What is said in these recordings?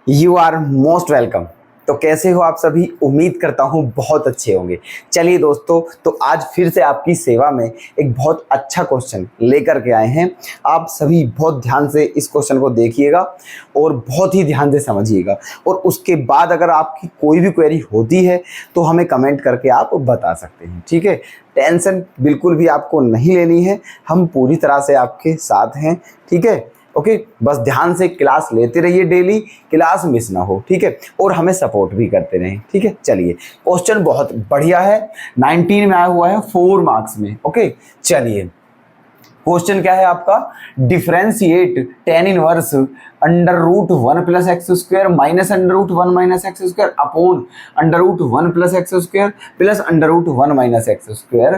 You are most welcome. तो कैसे हो आप सभी? उम्मीद करता हूँ बहुत अच्छे होंगे। चलिए दोस्तों, तो आज फिर से आपकी सेवा में एक बहुत अच्छा क्वेश्चन लेकर के आए हैं। आप सभी बहुत ध्यान से इस क्वेश्चन को देखिएगा और बहुत ही ध्यान से समझिएगा, और उसके बाद अगर आपकी कोई भी क्वेरी होती है तो हमें कमेंट करके आप बता सकते हैं। ठीक है, टेंशन बिल्कुल भी आपको नहीं लेनी है, हम पूरी तरह से आपके साथ हैं। ठीक है, ओके, बस ध्यान से क्लास लेते रहिए, डेली क्लास मिस ना हो। ठीक है, और हमें सपोर्ट भी करते रहें। ठीक है, चलिए क्वेश्चन बहुत बढ़िया है, 19 में आया हुआ है, 4 मार्क्स में। ओके, चलिए क्वेश्चन क्या है आपका? Differentiate tan inverse under root 1 plus x square minus under root 1 minus x square upon under root 1 plus x square plus under root 1 minus x square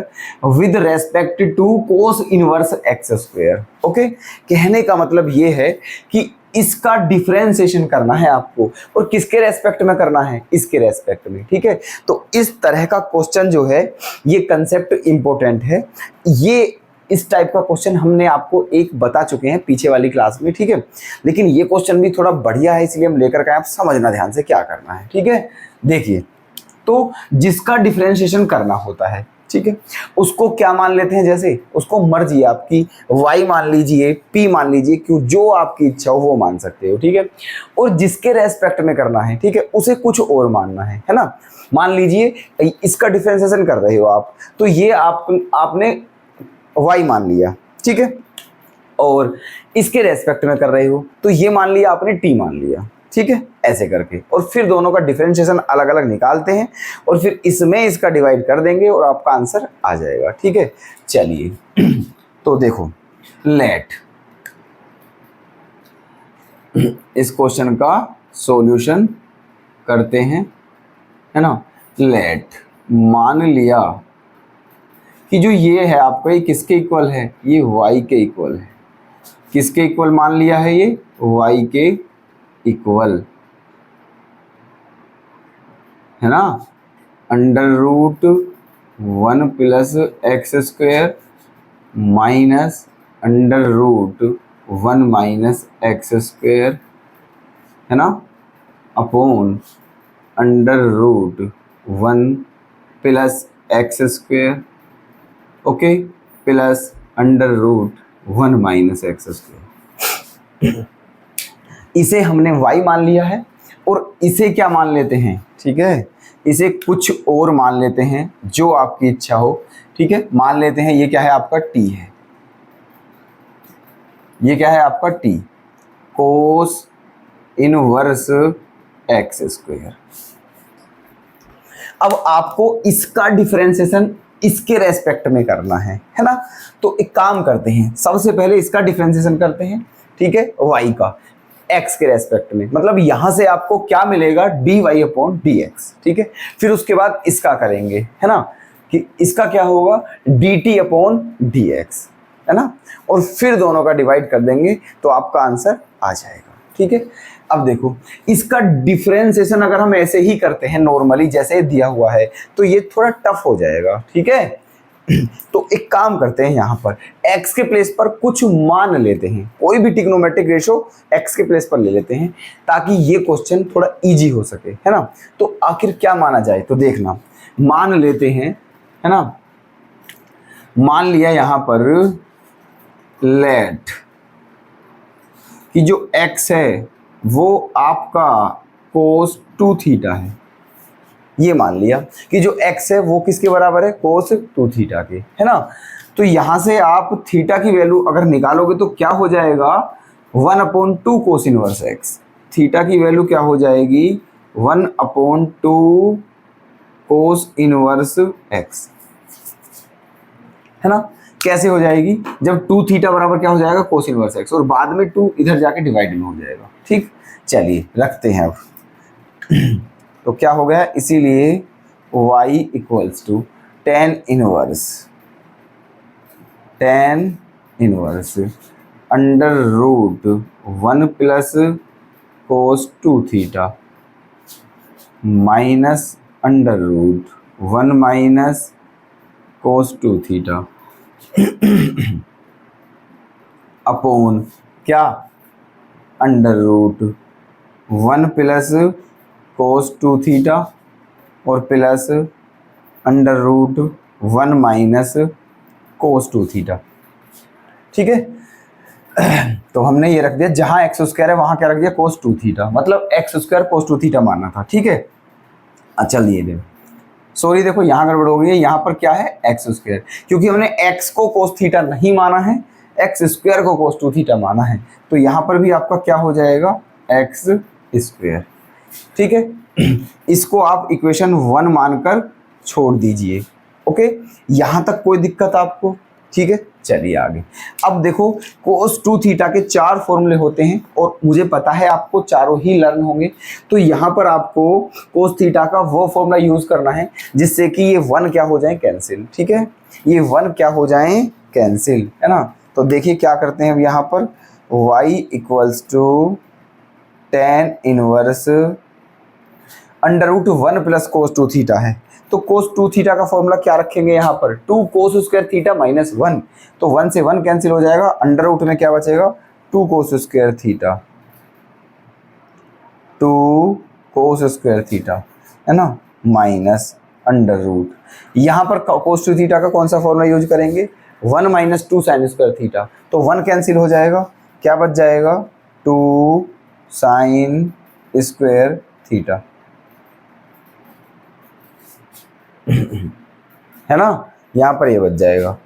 with respect to cos inverse x square. Okay, कहने का मतलब ये है कि इसका differentiation करना है आपको, और किसके रेस्पेक्ट में करना है? इसके रेस्पेक्ट में। ठीक है, तो इस तरह का क्वेश्चन जो है, ये कंसेप्ट इंपॉर्टेंट है। ये इस टाइप का क्वेश्चन हमने आपको एक बता चुके हैं पीछे वाली क्लास में। ठीक है, लेकिन ये क्वेश्चन भी थोड़ा बढ़िया है, इसलिए हम लेकर के, आप समझना ध्यान से क्या करना है। ठीक है, देखिए, तो जिसका डिफरेंशिएशन करना होता है, ठीक है, उसको क्या मान लेते हैं? जैसे उसको मर्जी आपकी y मान लीजिए, p मान लीजिए, क्यों, जो आपकी इच्छा हो वो मान सकते हो। ठीक है, और जिसके रेस्पेक्ट में करना है, ठीक है, उसे कुछ और मानना है ना। मान लीजिए इसका डिफरेंशिएशन कर रहे हो आप, तो ये आपने y मान लिया, ठीक है, और इसके रेस्पेक्ट में कर रहे हो तो ये मान लिया आपने t मान लिया। ठीक है, ऐसे करके, और फिर दोनों का डिफरेंशिएशन अलग अलग निकालते हैं, और फिर इसमें इसका डिवाइड कर देंगे और आपका आंसर आ जाएगा। ठीक है, चलिए तो देखो, लेट इस क्वेश्चन का सॉल्यूशन करते हैं, है ना। लेट मान लिया कि जो ये है आपका, ये किसके इक्वल है? ये y के इक्वल है। किसके इक्वल मान लिया है? ये y के इक्वल है ना। Under root 1 plus x square minus under root 1 minus x square, है ना, upon under root 1 plus x square, okay, plus under root 1 minus x square. इसे हमने y मान लिया है, और इसे क्या मान लेते हैं? ठीक है, इसे कुछ और मान लेते हैं, जो आपकी इच्छा हो। ठीक है, मान लेते हैं ये क्या है आपका? t है। ये क्या है आपका? t, कोस इनवर्स एक्स स्क्वायर। अब आपको इसका डिफरेंशिएशन इसके रेस्पेक्ट में करना है ना। तो एक काम करते हैं, सबसे पहले इसका डिफरेंशिएशन करते हैं, ठीक है, y का x के रेस्पेक्ट में, मतलब यहां से आपको क्या मिलेगा? dy upon dx। ठीक है, फिर उसके बाद इसका करेंगे, है ना, कि इसका क्या होगा? dt अपॉन dx, है ना, और फिर दोनों का डिवाइड कर देंगे तो आपका आंसर आ जाएगा। ठीक है, अब देखो, इसका डिफरेंशिएशन अगर हम ऐसे ही करते हैं नॉर्मली जैसे दिया हुआ है, तो ये थोड़ा टफ हो जाएगा। ठीक है, तो एक काम करते हैं, यहाँ पर x के प्लेस पर कुछ मान लेते हैं, कोई भी ट्रिग्नोमेट्रिक रेशो x के प्लेस पर ले लेते हैं, ताकि ये क्वेश्चन थोड़ा इजी हो सके, है ना। तो आखिर क्या माना जाए? तो देखना, मान लेते हैं, है ना, मान लिया यहाँ पर लेट कि जो x है वो आपका cos 2 थीटा है। ये मान लिया कि जो x है वो किसके बराबर है? cos 2 थीटा के, है ना। तो यहां से आप थीटा की वैल्यू अगर निकालोगे तो क्या हो जाएगा? 1 अपॉन 2 कोस इनवर्स एक्स। थीटा की वैल्यू क्या हो जाएगी? 1 अपॉन 2 कोस इनवर्स एक्स, है ना। कैसे हो जाएगी? जब 2 थीटा बराबर क्या हो जाएगा? कोस इनवर्स एक्स, और बाद में 2 इधर जाके डिवाइड में हो जाएगा। ठीक, चलिए रखते हैं अब। तो क्या हो गया? इसीलिए y equals to tan inverse under root 1 plus cos 2 theta minus under root 1 minus cos 2 theta upon क्या? Under root 1 plus cos 2 theta और plus under root 1 minus cos 2 theta. ठीक है, तो हमने ये रख दिया, जहां एक्स स्क्वायर है वहां क्या रख दिया, कोस 2 थीटा, मतलब एक्स स्क्वायर कोस 2 थीटा मानना था। ठीक है, अच्छा लिए देखो, सॉरी देखो यहाँ गड़बड़ हो गई है, यहाँ पर क्या है एक्स स्क्वायर, क्योंकि हमने एक्स को कोस थीटा नहीं माना है, एक्स स्क्वायर को कोस 2 थीटा माना है, तो यहाँ पर भी आपका क्या हो जाएगा, एक्स स्क्वायर। ठीक है, इसको आप इक्वेशन 1 मानकर छोड़ दीजिए। ओके, यहाँ तक कोई दिक्कत आपको? ठीक है, चलिए आगे। अब देखो कोस 2 थीटा के 4 फॉर्मूले होते हैं और मुझे पता है आपको चारों ही लर्न होंगे, तो यहाँ पर आपको कोस थीटा का वो फॉर्मूला यूज करना है जिससे कि ये 1 क्या हो जाए, कैंसिल। ठीक है, ये 1 क्या हो जाए, कैंसिल, है ना। तो देखिए क्या करते हैं अब यहाँ पर, y equals to tan inverse under root 1 plus cos 2 theta है, तो कोस 2 थीटा का फॉर्मूला क्या रखेंगे यहाँ पर, 2 कोस स्क्वायर थीटा माइनस 1, तो 1 से 1 कैंसिल हो जाएगा, अंडर रूट में क्या बचेगा, 2 cos square theta, 2 cos square theta, है ना, माइनस अंडर रूट, यहाँ पर कोस 2 थीटा का कौन सा फॉर्मूला यूज करेंगे, 1 माइनस 2 साइन स्क्वायर थीटा, तो 1 कैंसिल हो जाएगा, क्या बच जाएगा, 2 साइन स्क्वायर थीटा, है ना, यहाँ पर ये बच जाएगा।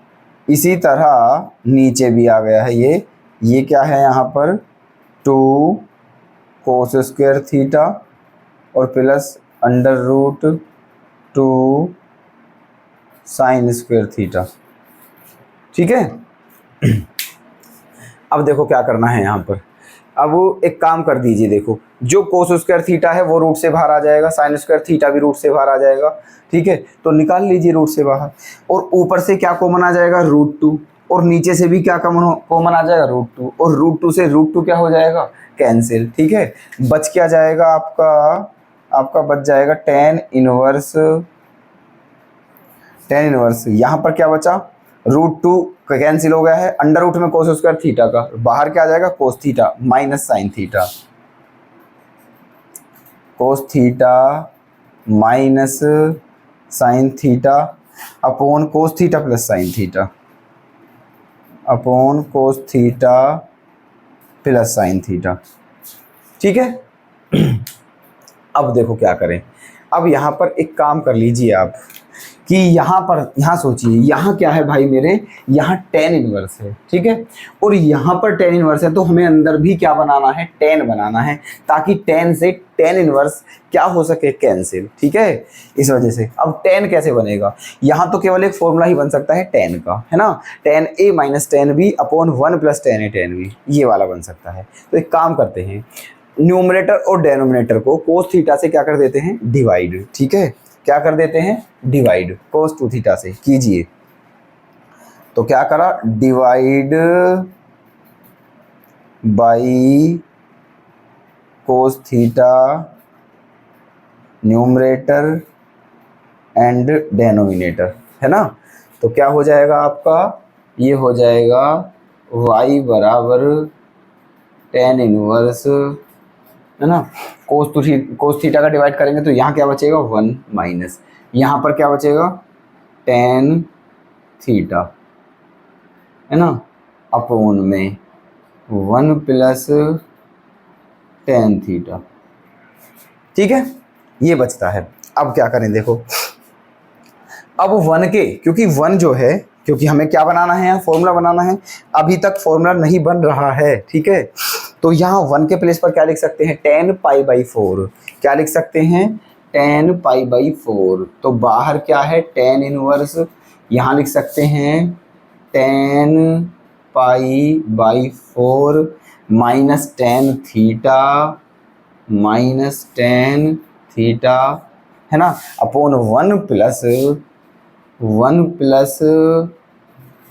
इसी तरह नीचे भी आ गया है ये क्या है यहाँ पर, 2 कोस स्क्वायर थीटा और plus under root 2 sine square theta. ठीक है, अब देखो क्या करना है यहाँ पर, अब एक काम कर दीजिए, देखो जो कोस स्क्वायर थीटा है वो रूट से बाहर आ जाएगा, साइन स्क्वायर थीटा भी रूट से बाहर आ जाएगा। ठीक है, तो निकाल लीजिए रूट से बाहर, और ऊपर से क्या कॉमन आ जाएगा, रूट 2, और नीचे से भी क्या कॉमन आ जाएगा, रूट 2, और रूट 2 से रूट 2 क्या हो जाएगा, कैंसिल। ठीक है, बच क्या जाएगा आपका बच जाएगा tan इनवर्स, यहाँ पर क्या बचा, रूट 2 कैंसिल हो गया है, अंडर रूट में कोस स्क्वायर थीटा का, बाहर क्या आ जाएगा, cos theta minus sine theta, cos theta minus sine theta upon cos theta plus sine theta, upon cos theta plus sine theta. ठीक है, अब देखो क्या करें, अब यहाँ पर एक काम कर लीजिए आप कि यहाँ सोचिए, यहाँ क्या है भाई मेरे, यहाँ tan इनवर्स है। ठीक है, और यहाँ पर tan इनवर्स है, तो हमें अंदर भी क्या बनाना है, tan बनाना है, ताकि tan से tan इनवर्स क्या हो सके, कैंसिल। ठीक है, इस वजह से अब tan कैसे बनेगा, यहाँ तो केवल एक फॉर्मूला ही बन सकता है tan का, है ना, tan a minus tan b upon 1 plus tan a tan b, ये वाला बन सकता है। तो एक काम करते हैं, न्यूमरेटर और डेनोमिनेटर को कोस थीटा से क्या कर देते हैं, डिवाइड। ठीक है, क्या कर देते हैं, डिवाइड, कोस 2 थीटा से कीजिए, तो क्या करा, divide by cos theta numerator and denominator, है ना। तो क्या हो जाएगा आपका, ये हो जाएगा y बराबर tan इनवर्स, है ना, कोस थीटा का डिवाइड करेंगे तो यहाँ क्या बचेगा, 1 माइनस, यहाँ पर क्या बचेगा, tan थीटा, है ना, अपॉन में 1 प्लस tan थीटा। ठीक है, ये बचता है। अब क्या करें, देखो अब 1 के, क्योंकि 1 जो है, क्योंकि हमें क्या बनाना है, यहाँ फॉर्मूला बनाना है, अभी तक फॉर्मूला नहीं बन रहा है। ठीक है, तो यहाँ 1 के प्लेस पर क्या लिख सकते हैं, tan पाई बाई 4, क्या लिख सकते हैं, tan पाई बाई 4, तो बाहर क्या है, tan इनवर्स, यहाँ लिख सकते हैं tan pi by 4 minus tan theta, है ना, upon 1 plus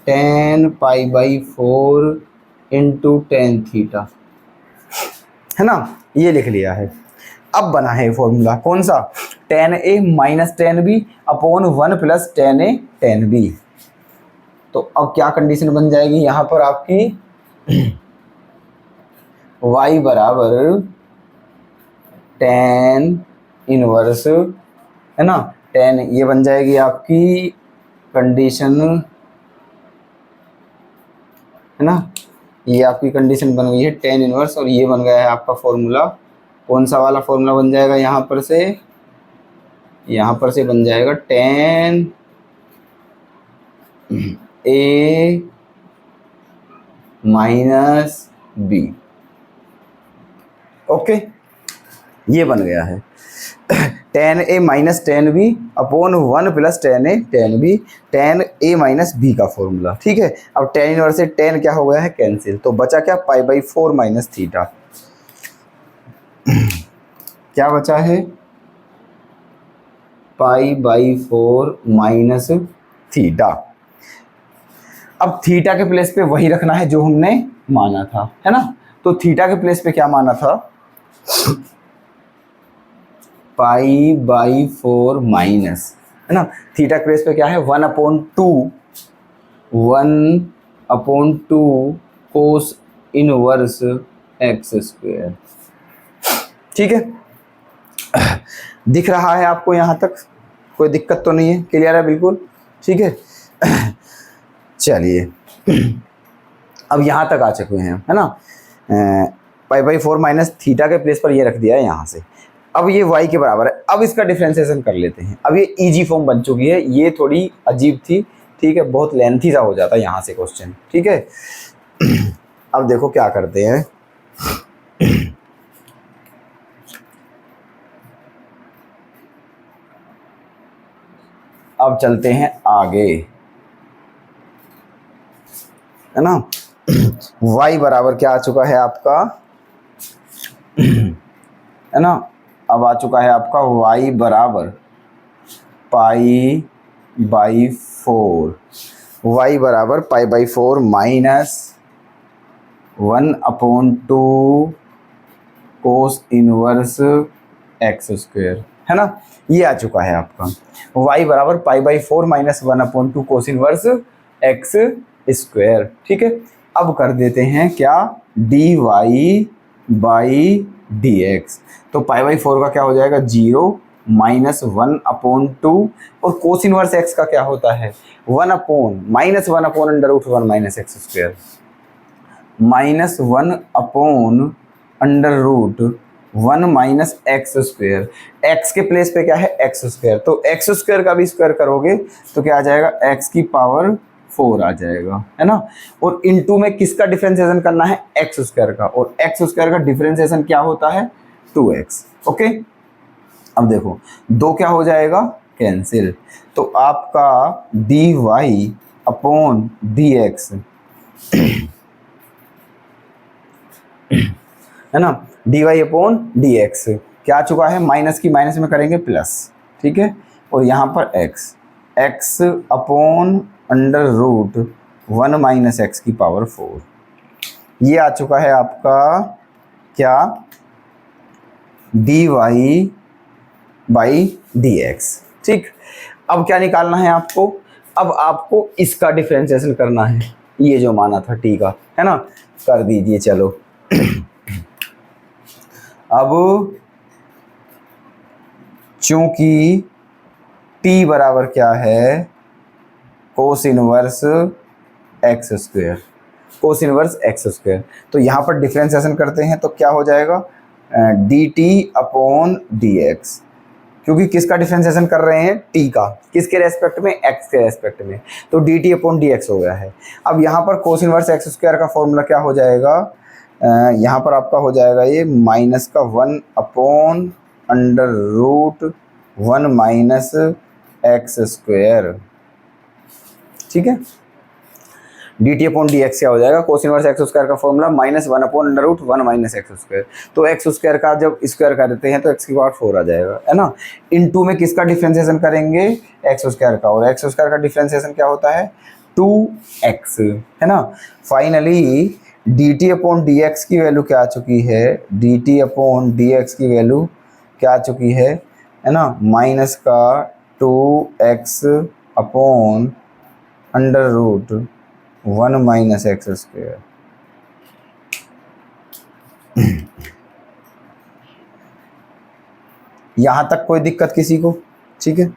tan pi by 4 into tan theta, है ना, ये लिख लिया है। अब बना है फॉर्मूला कौन सा, tan a minus tan b upon 1 plus tan a tan b। तो अब क्या कंडीशन बन जाएगी यहाँ पर आपकी, y बराबर टेन इनवर्स, है ना, टेन, ये बन जाएगी आपकी कंडीशन, है ना, ये आपकी कंडीशन बन गई है टेन इनवर्स, और ये बन गया है आपका फॉर्मूला। कौन सा वाला फॉर्मूला बन जाएगा यहाँ पर से? यहाँ पर से बन जाएगा tan A minus B. Okay, ये बन गया है tan A minus tan B upon one plus tan A tan B, tan A minus B का फॉर्मूला। ठीक है, अब टेन इनवर्स से टेन क्या हो गया है? कैंसिल। तो बचा क्या? पाई बाई फोर माइनस थीटा। क्या बचा है? पाई बाई फोर माइनस थीटा। अब थीटा के प्लेस पे वही रखना है जो हमने माना था, है ना। तो थीटा के प्लेस पे क्या माना था? पाई बाई फोर माइनस, है ना, थीटा के प्लेस पे क्या है? One upon two cos inverse x square. ठीक है, दिख रहा है आपको यहाँ तक? कोई दिक्कत तो नहीं है? क्लियर है बिल्कुल? ठीक है, चलिए अब यहाँ तक आ चुके हैं, है ना। पाई बाई फोर माइनस थीटा के प्लेस पर ये रख दिया है यहाँ से। अब ये y के बराबर है। अब इसका डिफ्रेंसिएशन कर लेते हैं। अब ये इजी फॉर्म बन चुकी है, ये थोड़ी अजीब थी, ठीक है, बहुत लेंथी सा हो जाता है यहाँ से क्वेश्चन। ठीक है, अब देखो क्या करते हैं। अब चलते हैं आगे, है ना। y बराबर क्या आ चुका है आपका, है ना, अब आ चुका है आपका y बराबर पाई बाई फोर, y बराबर pi by four minus one upon two cos inverse x square, है ना। ये आ चुका है आपका y बराबर pi by four minus one upon two cos inverse x square. ठीक है, अब कर देते हैं क्या? D Y by D X. तो पाई बाई फोर का क्या हो जाएगा? Zero minus one upon two, और कोस इनवर्स एक्स का क्या होता है? One upon minus one upon under root one minus x square, minus one upon under root one minus x square. X के प्लेस पे क्या है? X square. तो एक्स स्क्वायर का भी स्क्वायर करोगे तो क्या आ जाएगा? एक्स की पावर फोर आ जाएगा, है ना। और इनटू में किसका डिफरेंशिएशन करना है? एक्स स्क्वायर का, और एक्स स्क्वायर का डिफरेंशिएशन क्या होता है? 2x। ओके, अब देखो दो क्या हो जाएगा? कैंसिल। तो आपका D Y upon D X, है ना, D Y upon D X क्या आ चुका है? माइनस की माइनस में करेंगे प्लस, ठीक है, और यहाँ पर x upon under root one minus x की पावर फोर। ये आ चुका है आपका क्या? D Y by D X. ठीक, अब क्या निकालना है आपको? अब आपको इसका डिफरेंशिएशन करना है, ये जो माना था टी का, है ना, कर दीजिए। चलो अब चूंकि t बराबर क्या है? कोस इनवर्स एक्स स्क्वायर, कोस इनवर्स एक्स स्क्वायर। तो यहाँ पर डिफरेंशिएशन करते हैं तो क्या हो जाएगा? D T upon D x, क्योंकि किसका डिफरेंशिएशन कर रहे हैं? t का। किसके रेस्पेक्ट में? x के रेस्पेक्ट में। तो D T upon D x हो गया है। अब यहाँ पर कोस इनवर्स एक्स स्क्वायर का फॉर्मूला क्या हो जाएगा? यहाँ पर आपका हो जाएगा ये माइनस का one upon under root one minus x square. ठीक है, D T upon D X क्या हो जाएगा? कोस इनवर्स एक्स स्क्वायर का formula minus one upon under root one minus x square. तो एक्स स्क्वायर का जब स्क्वायर कर देते हैं तो एक्स की पावर फोर आ जाएगा, है ना। इनटू में किसका डिफरेंशिएशन करेंगे? एक्स स्क्वायर का, और एक्स स्क्वायर का डिफरेंशिएशन क्या होता है? 2x, है ना। Finally D T upon D X की वैल्यू क्या आ चुकी है? D T upon D X की वैल्यू क्या आ चुकी है ना? माइनस का 2x upon under root one minus x square. यहाँ तक कोई दिक्कत किसी को? ठीक है।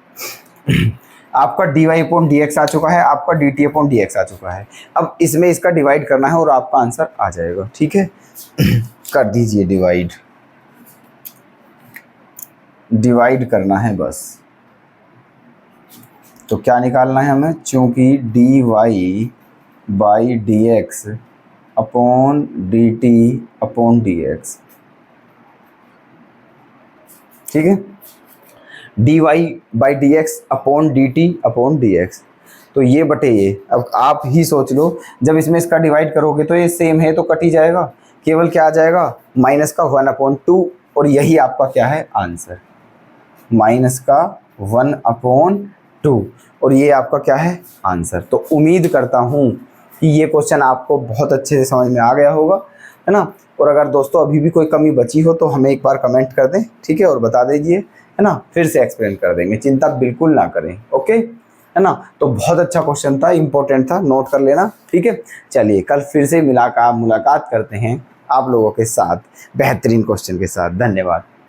आपका dy/dx आ चुका है, आपका dt/dx आ चुका है। अब इसमें इसका डिवाइड करना है और आपका आंसर आ जाएगा। ठीक है, कर दीजिए डिवाइड करना है बस। तो क्या निकालना है हमें? चूंकि dy/dx अपॉन dt/dx, ठीक है, dy/dx अपॉन dt/dx। तो ये बटे ये, अब आप ही सोच लो, जब इसमें इसका डिवाइड करोगे तो ये सेम है तो कट ही जाएगा, केवल क्या आ जाएगा माइनस का 1/2, और यही आपका क्या है आंसर, माइनस का 1/2, और ये आपका क्या है आंसर। तो उम्मीद करता हूँ कि ये क्वेश्चन आपको बहुत अच्छे से समझ में आ गया होगा, है ना। और अगर दोस्तों अभी भी कोई कमी बची हो तो हमें एक बार कमेंट कर दें, ठीक है, और बता दीजिए, है ना, फिर से एक्सप्लेन कर देंगे, चिंता बिल्कुल ना करें। ओके, है ना। तो बहुत अच्छा क्वेश्चन था, इंपॉर्टेंट था, नोट कर लेना, ठीक है। चलिए कल फिर से मुलाकात करते हैं आप लोगों के साथ बेहतरीन क्वेश्चन के साथ। धन्यवाद।